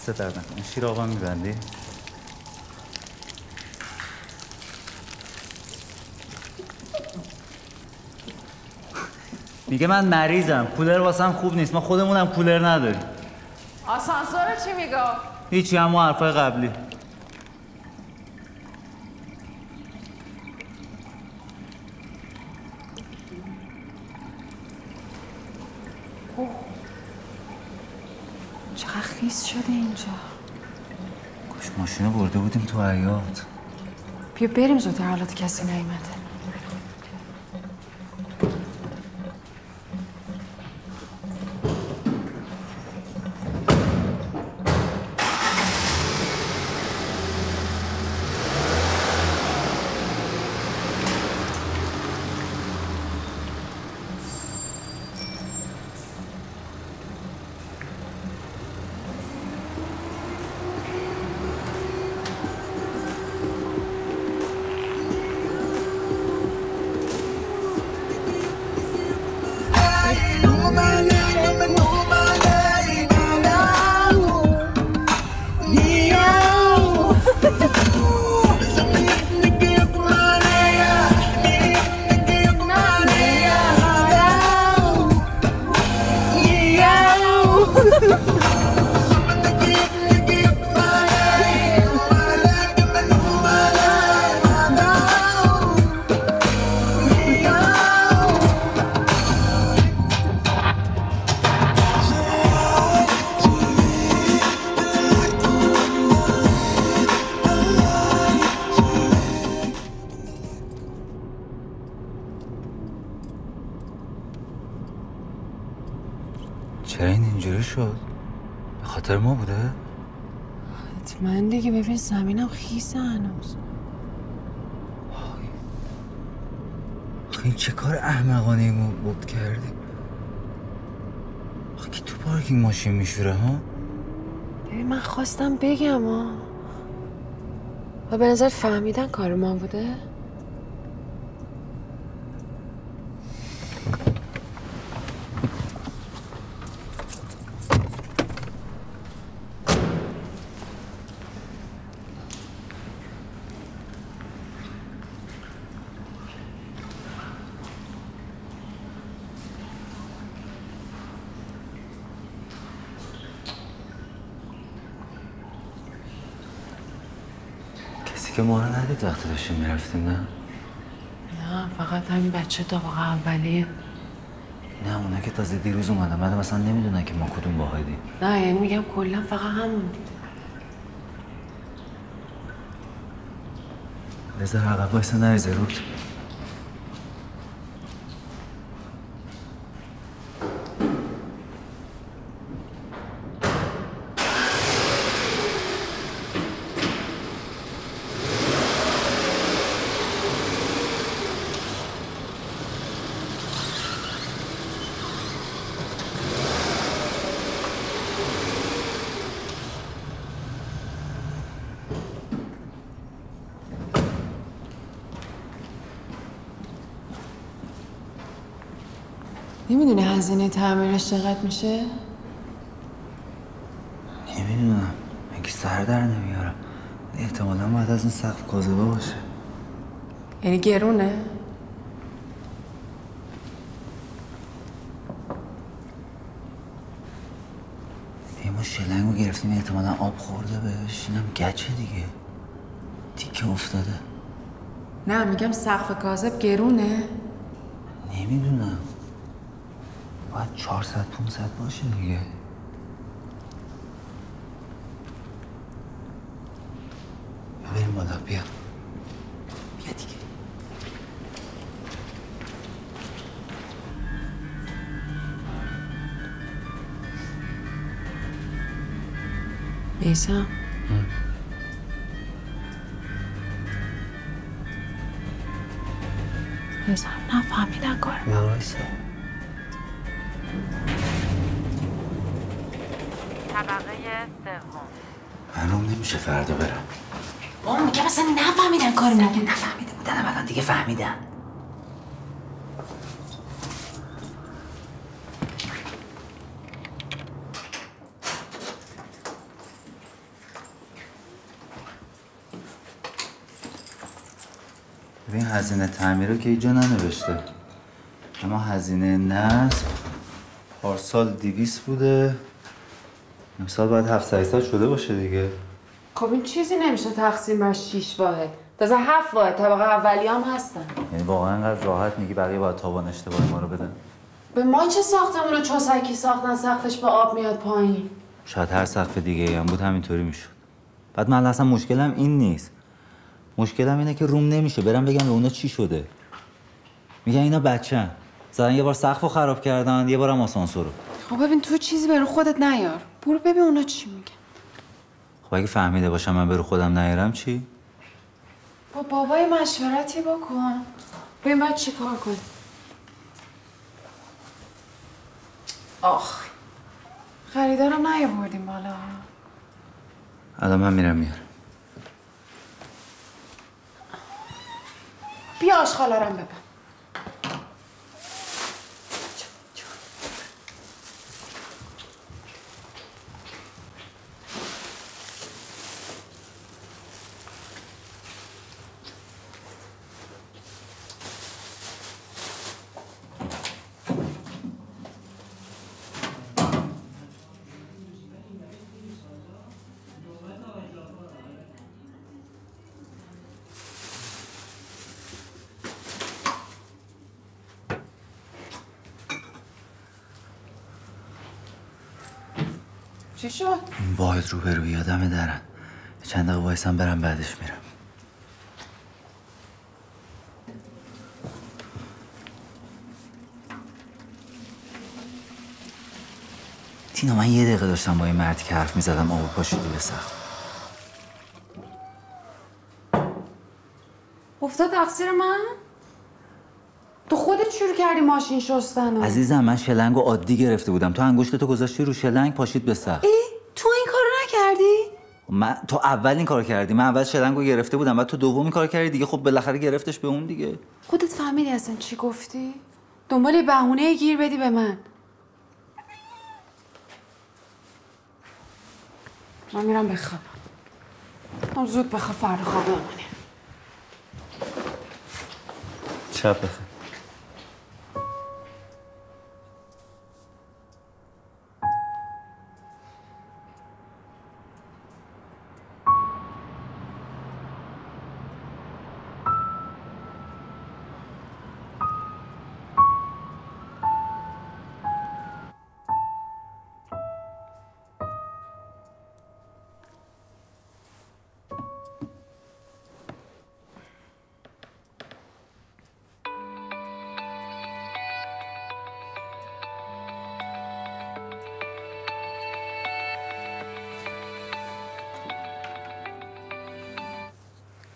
دست درد نکنه. شیر آقا میبندی؟ میگه من مریضم، کولر واسم خوب نیست، ما خودمونم کولر نداریم. آسانسور چی میگه؟ هیچی، همون حرفای قبلی. چقدر خیس شده اینجا. کاش ماشینو برده بودیم تو حیاط. بیا بریم زودتر، حالات کسی نیومده. چرا این اینجوری شد؟ به خاطر ما بوده؟ حتما دیگه، ببین زمینم خیسه هنوز. آخه این چه کار احمقانه ای ما بود کردی؟ آخه کی تو پارکینگ ماشین میشوره ها؟ ببین من خواستم بگم و به نظر فهمیدن کار ما بوده؟ که ما رو ندید وقتی داشتیم میرفتیم، نه؟ نه فقط همین بچه طبقه اولیه. نه اونا که تازه دیروز اومدن، بعد مثلا نمیدونن که ما کدوم واحدیم. نه یعنی میگم کلا فقط همون دیده. بذار عقب وایسا نریزه رود. نمیدونی هزینه تعمیرش چقدر میشه؟ نمیدونم، مگه سر در نمیارم. احتمالا باید از این سقف کاذبه باشه. یعنی گرونه؟ ما شلنگو گرفتیم، احتمالا آب خورده بهش. اینم گچه دیگه، تیکه افتاده. نه میگم سقف کاذب گرونه؟ نمیدونم، باید 400 500 باشه دیگه. بریم بالا، بیا بیا دیگه. میسم بزن نفهمیدن کار بیا وایسا. طبقه سوم. معلوم نمیشه فردا برم. اون میگه مثلا نفهمیدن کار ما. نفهمیده بودن، الان دیگه فهمیدن. این هزینه تعمیر رو که اینجا ننوشته، اما هزینه نصب پارسال 200 بوده، امسال باید 700 شده باشه دیگه. خب این چیزی نمیشه تقسیم بر 6 واحد. تازه 7 واحد طبقه اولی هم هستن. یعنی واقعا انقدر راحت میگی بقیه باید تاوان اشتباه ما رو بدن؟ به ما چه ساختمون رو چوسکی ساختن سقفش به آب میاد پایین؟ شاید هر سقف دیگه هم بود همینطوری میشد. بعد من اصلا مشکلم این نیست. مشکلم اینه که روم نمیشه برم بگم به اونا چی شده. میگن اینا بچه‌ن. زدن یه بار سقفو خراب کردن، یه بارم آسانسورو. خب ببین تو چیزی برو خودت نیار. برو ببین اونا چی میگن. خب اگه فهمیده باشم من برو خودم نیارم چی؟ با بابای مشورتی بکن. ببین باید چی کار کن. آخ. خریدارم نیاوردیم بالا. الان من میرم میارم. بیا آشغالارم ببن. چی شد؟ این واحد روبروی یادمه درن. چند دقیقه وایسم برم بعدش میرم. تینا من یه دقیقه داشتم با این مردی که حرف میزدم آب پاشیدی به سقف. افتاد تقصیر من؟ تو خودت شروع کردی ماشین شستن. عزیزم من شلنگو عادی گرفته بودم، تو انگشتتو گذاشتی رو شلنگ پاشید به سقف. تو این کارو نکردی؟ تو اول این کار کردی، من اول شلنگو گرفته بودم بعد تو دومی کار کردی دیگه. خب بالاخره گرفتش به اون دیگه. خودت فهمیدی اصلا چی گفتی؟ دنبال یه بهونه گیر بدی به من. من میرم بخوابم. من زود بخواب فردا خواب بمونیم. شب بخیر.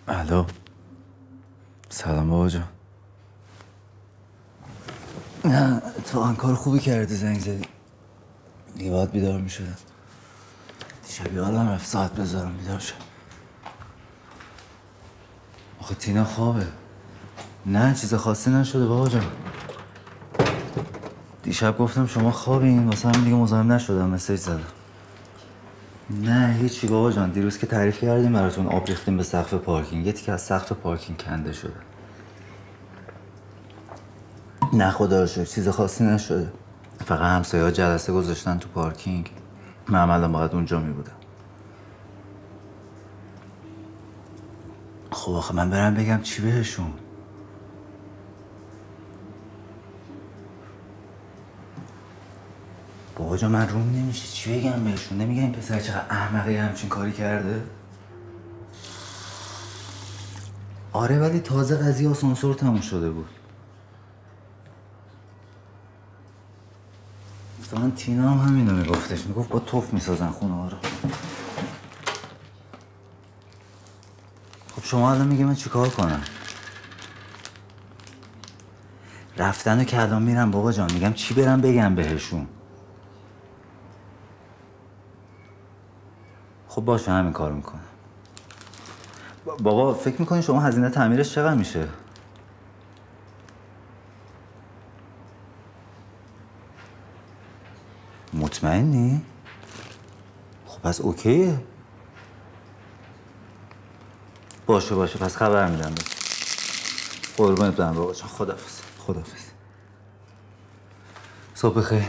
الو. سلام بابا جان. نه اتفاقا کار خوبی کردی زنگ زدی. دیگه باید بیدار میشدم. دیشب یادم رفت ساعت بذارم بیدار شد. آخه تینا خوابه. نه چیز خاصی نشده بابا جان. دیشب گفتم شما خوابین واسه همین دیگه مزاحم نشدم مسیج زدم. نه هیچی بابا جان. دیروز که تعریف کردیم براتون آب ریختیم به سقف پارکینگ. یه تیکه از سقف پارکینگ کنده شده. نه خدا رو شکر چیز خاصی نشده. فقط همسایه‌ها جلسه گذاشتن تو پارکینگ. من الان باید اونجا می بودم. خب آخه من برم بگم چی بهشون؟ بابا جان من روم نمیشه چی بگم بهشون؟ نمیگم این پسر چقدر احمقی همچین کاری کرده؟ آره ولی تازه قضیه آسانسور تموم شده بود. مثلا تینا هم همینو میگفتش. میگفت با توف میسازن خونه ها رو. خب شما الان میگه من چیکار کنم؟ رفتن که الان میرم بابا جان. میگم چی برم بگم بهشون؟ خب باشه همین کار میکنم. بابا فکر میکنی شما هزینه تعمیرش چقدر میشه؟ مطمئنی؟ خب پس اوکیه. باشه پس خبر میدم بهت. قربونت برم بابا جان. خداحافظ. خداحافظ. صبح بخیر.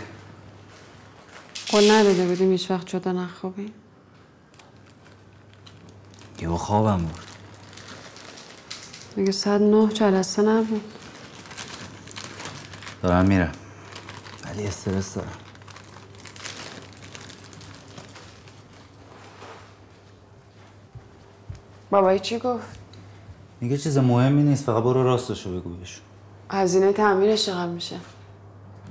قول نداده بودیم هیچ وقت جدا نخوابیم؟ یهو خوابم برد. میگه ساعت 9 جلسه نبود. دارم میرم ولی استرس دارم. بابایی چی گفت؟ میگه چیز مهمی نیست، فقط برو راستشو بگو بهشون. هزینه تعمیرش چقدر میشه؟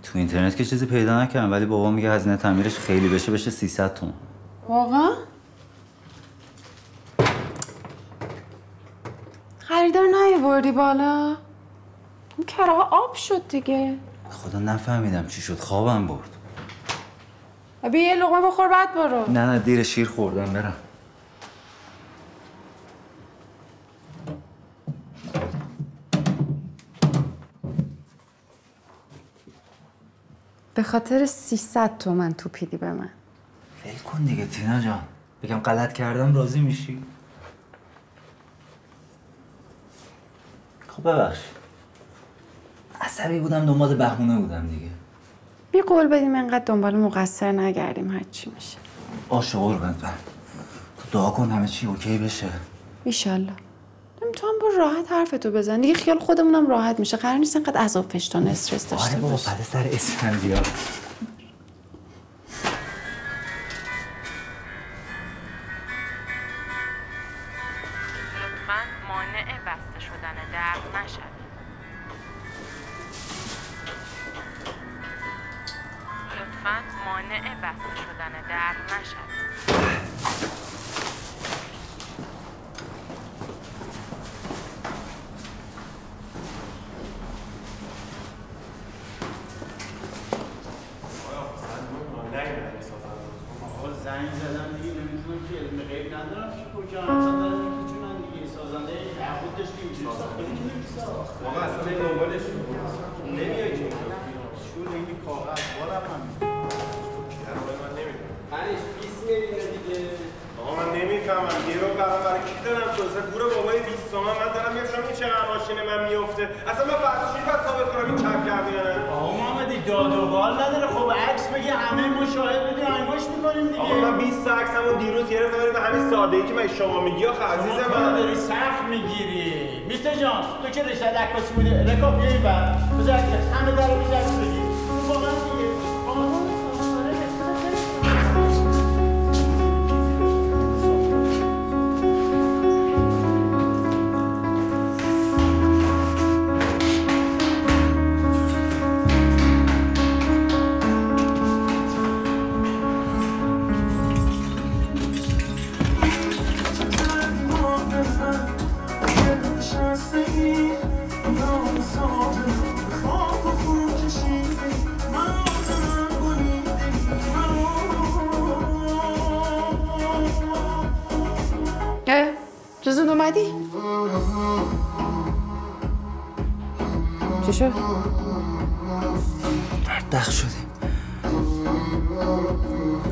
تو اینترنت که چیزی پیدا نکردم ولی بابا میگه هزینه تعمیرش خیلی بشه 300 تومن. واقعا؟ خریدار نیاوردی بالا؟ اون کراها آب شد دیگه. خدا نفهمیدم چی شد، خوابم برد. بیا یه لقمه بخور بعد برو. نه دیر شیر خوردم، برم. به خاطر 300 تومن توپیدی به من. ول کن دیگه تینا جان. بگم غلط کردم راضی میشی؟ خب ببخش. عصبی بودم، دنبال بهونه بودم دیگه. بی قول بدیم انقدر دنبال مقصر نگردیم، هر چی میشه. باشه قربونت برم. تو دعا کن همه چی اوکی بشه. ایشالله. تو هم برو راحت حرفتو بزن دیگه، خیال خودمونم راحت میشه. قرار نیست انقدر عذاب وجدان استرس داشته آره بابا، باشیم. فدا سر اسفندیار. لطفاً مانع بسته شدن در نشوید. لطفاً مانع بسته شدن در نشوید. زنگ زدم دیگه، نمیتونم که علم غیب ندارم که کجا اصلا دارم میپیچونن دیگه. سازنده تعهد داشتیم اینجوری ساخته که نمیساخت. واقعا اصلا به دنبالش نمیای که شور این کاغذ بالم هم من نمیدونم. منش 20 میلیونه دیگه. آقا من نمیفهمم یه رو برای کی دارم تو اصلا گور بابای 20 تومن من دارم میام شما این چقدر ماشینه من میفته اصلا من فردا چیزی باید ثابت کنم این چپ کردی یا نه. آقا محمدی داد و قال نداره. خب عکس بگی همه مشاهد بدیم انگوش میکنیم دیگه. آقا من 20 تا عکسمو دیروز گرفتم ولی به همین سادگی که من شما میگی آخه عزیز من داری سخت میگیری. میستر جان تو که رشته عکاسی بودی رکاب بیای بعد بذار همه درو میذاری بگی تو واقعا دیگه چه زود اومدی؟ چی شد؟ دخ شدیم.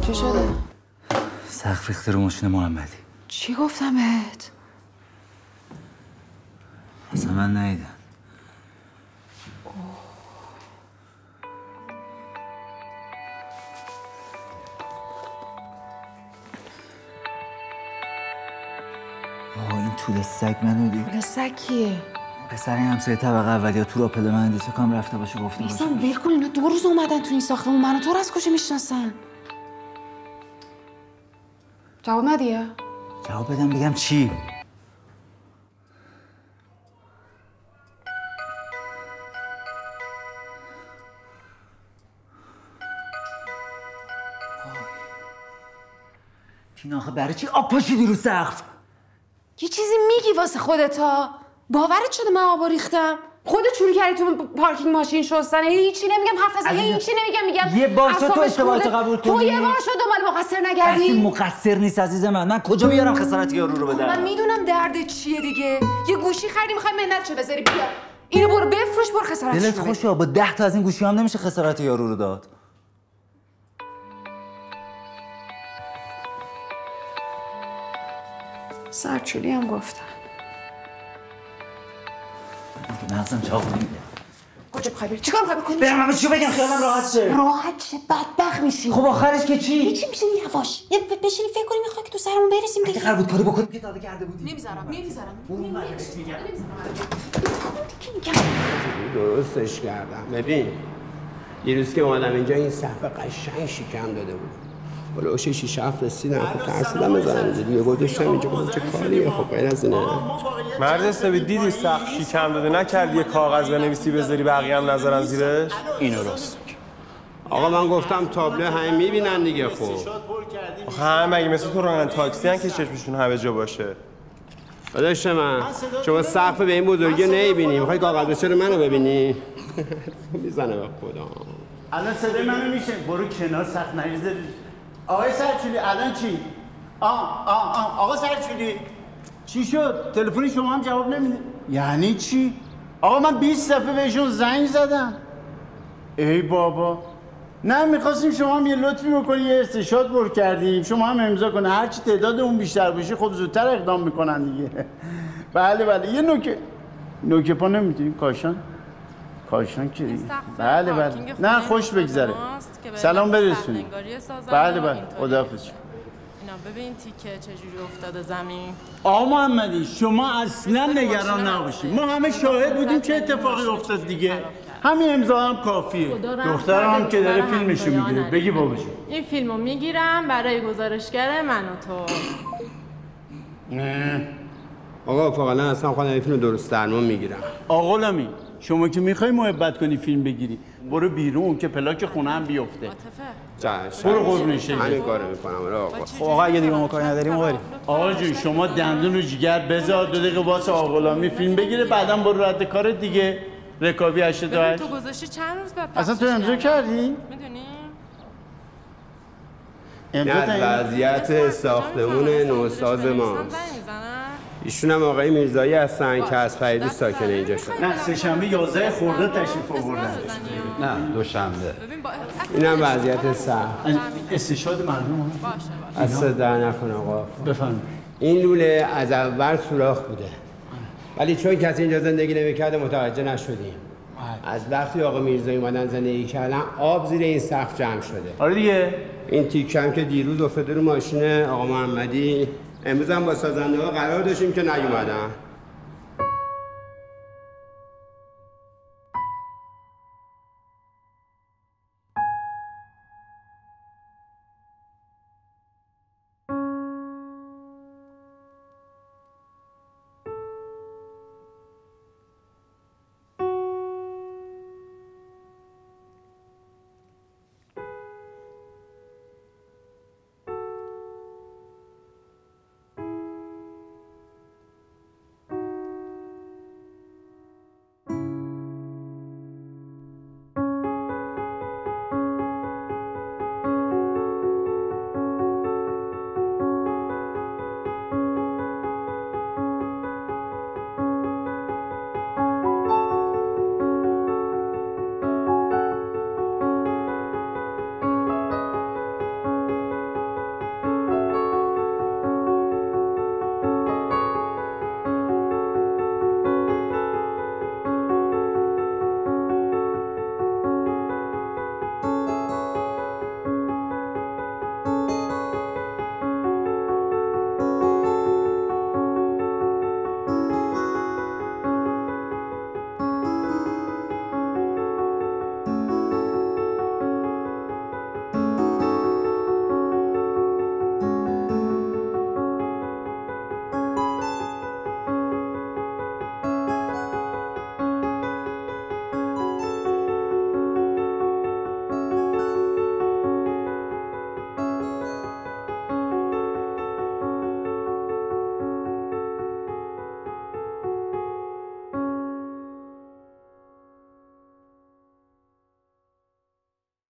چی شده؟ سقف ریخته رو ماشین محمدی. چی گفتم بهت؟ اصلا من ندیدم. این طول سگ منو دید. طول سگ کیه؟ پسر این همسایه طبقه اولی تو راپل مهندسی کام رفته باشه گفته باشه. ایسان ول کن، اینا 2 روز اومدن تو این ساختمون، منو تو رو از کجا میشناسن؟ جواب ندی؟ جواب بدم بگم چی؟ تینا آخه برای چی آب پاشیدی رو سقف؟ یه چیزی میگی واسه خودتا؟ باورت شده من آبا ریختم؟ خودت شروع کردی تو پارکینگ ماشین شستن. هیچی نمیگم، حرف نزن. هیچی نمیگم. یه بار شد تو اشتباهات قبول کنی. تو یه بار شد دنبال مقصر نگردی. کسی مقصر نیست عزیز من کجا بیارم خسارت یارو رو بدم؟ من میدونم درد چیه دیگه. یه گوشی خریدی میخوای منتشو بذاری. بیا اینو برو بفروش، برو خسارتش دلت خوشه با 10 تا از این گوشی هم نمیشه خسارت یارو رو داد. سرچولی هم گفتن. مغزم چاق نمیده. کجا می‌خوای بری؟ چیکار می‌خوای بکنی؟ برم همه چی بگم خیالم راحت شه. راحت شه بدبخت میشی. خب آخرش که چی؟ هیچی میشه یواش. یه بشینی فکر کنیم می‌خوای که تو سرمون برسیم دیگه. قرار بود کاری بکنیم که داده کرده بودیم. نمیذارم. درستش کردم. ببین دیروز که اومدم اینجا این صحبه قشنگ شکم داده بود. بلوش 6 7 رسیدم خب ترسیدم بزنم اینجا دیگه گذاشتم اینجا گفتم چه کاریه خب غیر از اینه. مرد استوی دیدی سخت شکم داده نکردی یه کاغذ بنویسی بذاری بقیه هم نظرن زیرش؟ اینو راست آقا من گفتم تابلو همه میبینن دیگه خب. آخه همه مگه مثل تو راننده تاکسی هن که چشمشون همه جا باشه؟ داداش من شما سقف به این بزرگی نمیبینی میخوای کاغذ چرا منو ببینی؟ میزنه به خدا. الان صدای منو میشه برو کنار سخت نریزه. آقای سرچولی الان چی؟ آقا سرچولی چی شد؟ تلفن شما هم جواب نمیده. یعنی چی؟ آقا من 20 دفعه بهشون زنگ زدم. ای بابا نه میخواستیم شما هم یه لطفی بکنی یه استشهاد پر کردیم شما هم امضا کنه هرچی تعداد اون بیشتر باشه خب زودتر اقدام میکنن دیگه. بله یه نوکه پا نمیتونیم کاشان که دیگه. بله نه خوش بگذره. سلام برسونید. بله خداحافظ. اینا ببین تیکه چجوری افتاده زمین. آقا محمدی شما اصلا نگران نباشید ما همه شاهد بودیم چه اتفاقی افتاد دیگه. همین امضا هم کافیه. دخترم هم که داره فیلمشو میگیره. بگی بابا جون این فیلمو میگیرم برای گزارشگر من و تو. آقا فقط اصلا خودم این فیلم درست درمون میگیرم. آقا غلامی شما که میخوای محبت کنی فیلم بگیری برو بیرون که پلاک خونه هم بیفته. برو قربونش همین کارو میکنم آقا. خب آقا اگه دیگه ما کاری نداریم ما بریم. آقا جون شما دندون رو جگر بذار 2 دقیقه واسه آقا غلامی فیلم بگیره بعدم برو رد کار دیگه. رکابی 88. تو گذاشتی چند روز بعد اصلا تو امضا کردی؟ میدونی؟ نه وضعیت ساختمون نوساز ماست. ایشون هم آقای میرزایی هستن که از فریدی ساکن اینجا شدن. نه سه‌شنبه 11 خرداد تشریف آوردن. نه دوشنبه. اینم وضعیت سخت. استشهاد مردم از در نکن آقا. بفرمایید. این لوله از اول سوراخ بوده. ولی چون کسی اینجا زندگی نمی‌کرده متوجه نشدیم. از وقتی آقا میرزایی اومدن زندگی کردن آب زیر این سقف جمع شده. آره دیگه. این تیکم که دیروز افتاده رو ماشین آقا محمدی امروز هم با سازنده‌ها قرار داشتیم که نیومدن.